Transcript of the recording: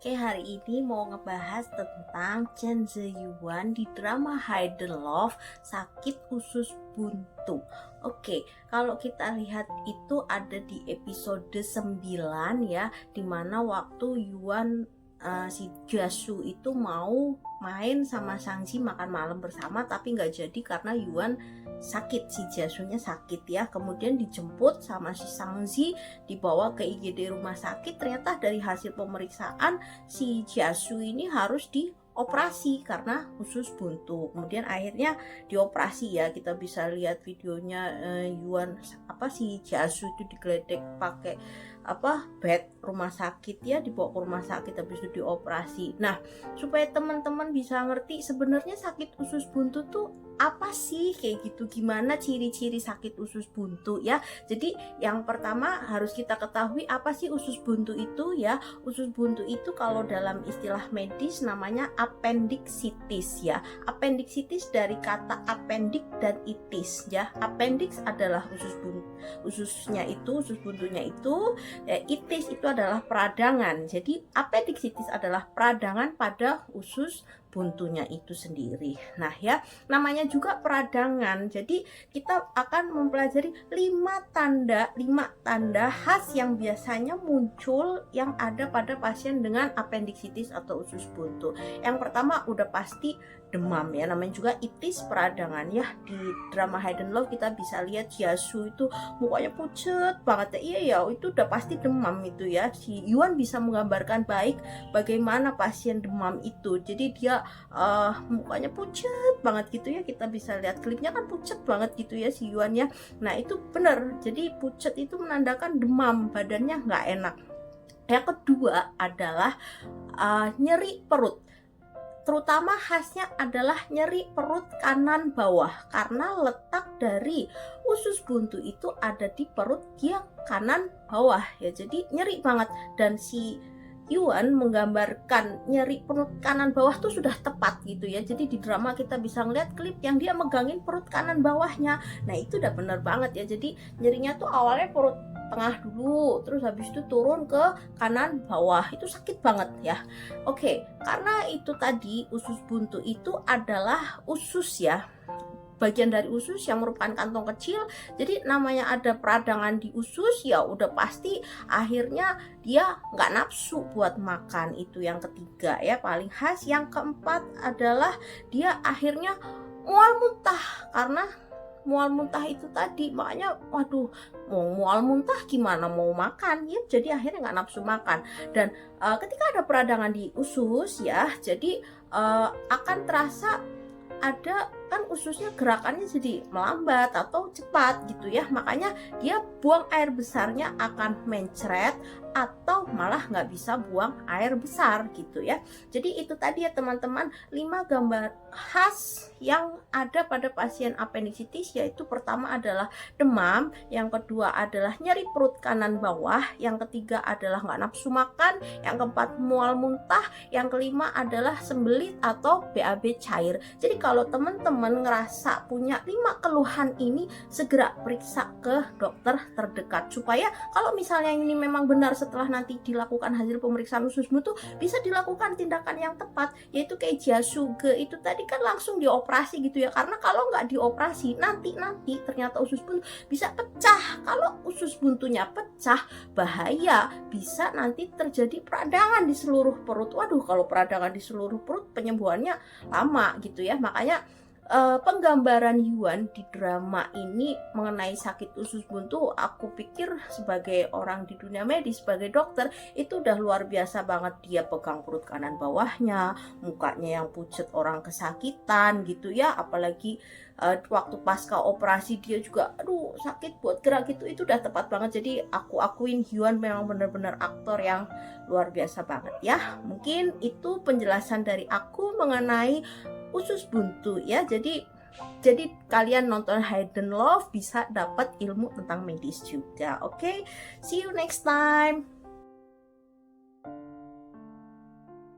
Oke, hari ini mau ngebahas tentang Chen Ziyuan di drama Hidden Love, sakit usus buntu. Oke, kalau kita lihat itu ada di episode 9 ya, dimana waktu Yuan si Jasu itu mau main sama Shangji makan malam bersama, tapi nggak jadi karena Yuan sakit, si Jasunya sakit ya. Kemudian dijemput sama si Shangji, dibawa ke IGD rumah sakit. Ternyata dari hasil pemeriksaan si Jasu ini harus dioperasi karena usus buntu. Kemudian akhirnya dioperasi ya, kita bisa lihat videonya. Yuan si Jasu itu digeledek pakai bed rumah sakit ya, dibawa ke rumah sakit habis itu dioperasi. Nah, supaya teman-teman bisa ngerti sebenarnya sakit usus buntu tuh apa sih, kayak gitu, gimana ciri-ciri sakit usus buntu ya. Jadi yang pertama harus kita ketahui apa sih usus buntu itu ya. Usus buntu itu kalau dalam istilah medis namanya appendicitis ya. Appendicitis dari kata appendix dan itis ya. Appendix adalah ususnya itu, usus buntunya itu ya. Itis itu adalah peradangan. Jadi appendicitis adalah peradangan pada usus buntunya itu sendiri. Nah ya, namanya juga peradangan. Jadi kita akan mempelajari 5 tanda khas yang biasanya muncul yang ada pada pasien dengan appendicitis atau usus buntu. Yang pertama udah pasti demam ya, namanya juga itis peradangan ya. Di drama Hidden Love kita bisa lihat Jasu itu mukanya pucet banget ya. Iya ya, itu udah pasti demam itu ya. Si Yuan bisa menggambarkan baik bagaimana pasien demam itu. Jadi dia mukanya pucet banget gitu ya. Kita bisa lihat klipnya kan pucet banget gitu ya si Yuan ya. Nah itu bener, jadi pucet itu menandakan demam, badannya nggak enak. Yang kedua adalah nyeri perut. Terutama khasnya adalah nyeri perut kanan bawah, karena letak dari usus buntu itu ada di perut yang kanan bawah ya. Jadi nyeri banget, dan si Yuan menggambarkan nyeri perut kanan bawah tuh sudah tepat gitu ya. Jadi di drama kita bisa ngeliat klip yang dia megangin perut kanan bawahnya. Nah itu udah bener banget ya. Jadi nyerinya tuh awalnya perut tengah dulu, terus habis itu turun ke kanan bawah. Itu sakit banget ya. Oke, karena itu tadi usus buntu itu adalah usus ya, bagian dari usus yang merupakan kantong kecil. Jadi namanya ada peradangan di usus ya, udah pasti akhirnya dia nggak nafsu buat makan. Itu yang ketiga ya, paling khas. Yang keempat adalah dia akhirnya mual muntah, karena mual muntah itu tadi. Makanya waduh, mau mual muntah gimana mau makan ya, jadi akhirnya nggak nafsu makan. Dan ketika ada peradangan di usus ya, jadi akan terasa ada kan ususnya gerakannya jadi melambat atau cepat gitu ya. Makanya dia buang air besarnya akan mencret atau malah nggak bisa buang air besar gitu ya. Jadi itu tadi ya teman-teman, 5 gambar khas yang ada pada pasien appendicitis, yaitu pertama adalah demam, yang kedua adalah nyeri perut kanan bawah, yang ketiga adalah nggak nafsu makan, yang keempat mual muntah, yang kelima adalah sembelit atau BAB cair. Jadi kalau teman-teman ngerasa punya 5 keluhan ini, segera periksa ke dokter terdekat, supaya kalau misalnya ini memang benar setelah nanti dilakukan hasil pemeriksaan usus buntu, bisa dilakukan tindakan yang tepat, yaitu kayak Jasu itu tadi kan langsung dioperasi gitu ya. Karena kalau nggak dioperasi nanti ternyata usus buntu bisa pecah. Kalau usus buntunya pecah bahaya, bisa nanti terjadi peradangan di seluruh perut. Waduh, kalau peradangan di seluruh perut penyembuhannya lama gitu ya. Makanya penggambaran Yuan di drama ini mengenai sakit usus buntu, aku pikir sebagai orang di dunia medis, sebagai dokter, itu udah luar biasa banget. Dia pegang perut kanan bawahnya, mukanya yang pucet orang kesakitan gitu ya. Apalagi waktu pasca operasi dia juga aduh sakit buat gerak gitu. Itu udah tepat banget. Jadi aku akuin Yuan memang benar-benar aktor yang luar biasa banget ya. Mungkin itu penjelasan dari aku mengenai usus buntu ya. Jadi kalian nonton Hidden Love bisa dapat ilmu tentang medis juga. Oke, see you next time.